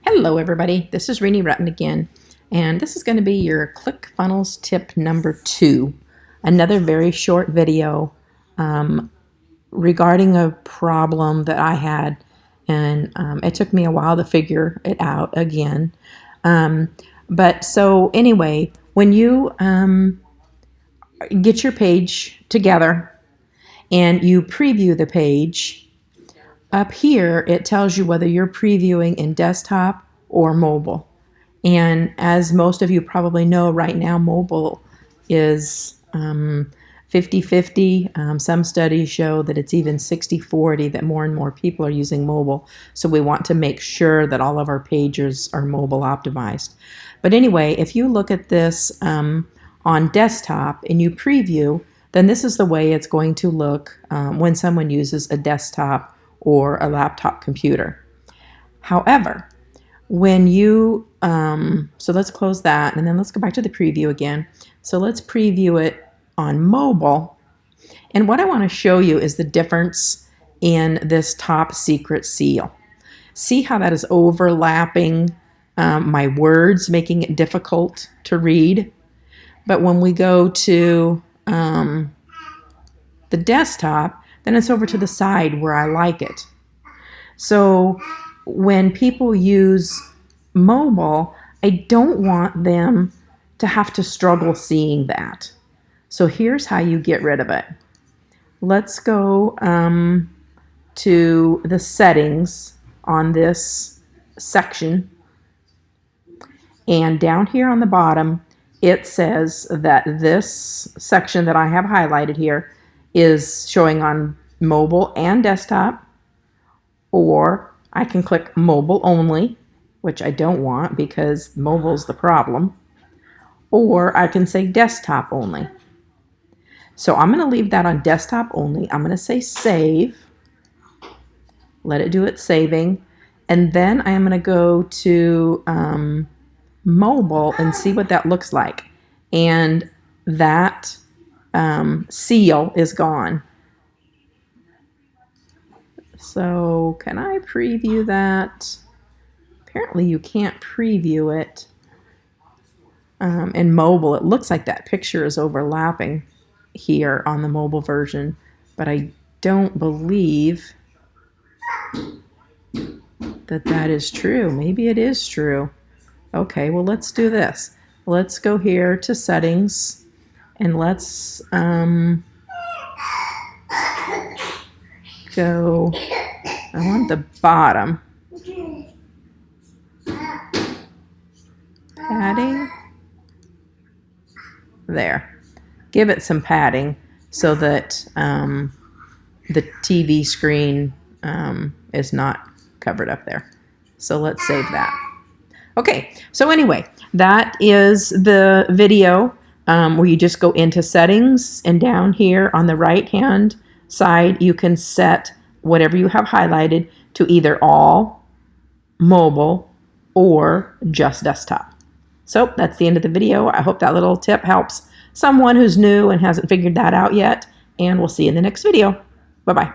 Hello everybody, this is Renee Rutten again, and this is going to be your ClickFunnels tip number 2. Another very short video regarding a problem that I had, and it took me a while to figure it out again. But so anyway, when you get your page together and you preview the page, up here, it tells you whether you're previewing in desktop or mobile. And as most of you probably know, right now mobile is 50-50. Some studies show that it's even 60-40, that more and more people are using mobile. So we want to make sure that all of our pages are mobile optimized. But anyway, if you look at this on desktop and you preview, then this is the way it's going to look when someone uses a desktop or a laptop computer. However, when you, so let's close that and then let's go back to the preview again. So let's preview it on mobile. And what I want to show you is the difference in this top secret seal. See how that is overlapping my words, making it difficult to read. But when we go to the desktop, then it's over to the side where I like it. So when people use mobile, I don't want them to have to struggle seeing that. So here's how you get rid of it. Let's go to the settings on this section. And down here on the bottom, it says that this section that I have highlighted here is showing on mobile and desktop, or I can click mobile only, which I don't want because mobile's the problem, or I can say desktop only. So I'm going to leave that on desktop only. I'm going to say save, let it do its saving, and then I'm going to go to mobile and see what that looks like. And that seal is gone. So can I preview that? Apparently you can't preview it in mobile. It looks like that picture is overlapping here on the mobile version, but I don't believe that that is true. Maybe it is true. Okay, well, let's do this. Let's go here to settings and let's go, I want the bottom. Padding. There. Give it some padding so that the TV screen is not covered up there. So let's save that. Okay, so anyway, that is the video where you just go into settings, and down here on the right hand side you can set whatever you have highlighted to either all, mobile, or just desktop. So that's the end of the video. I hope that little tip helps someone who's new and hasn't figured that out yet, and we'll see you in the next video. Bye-bye.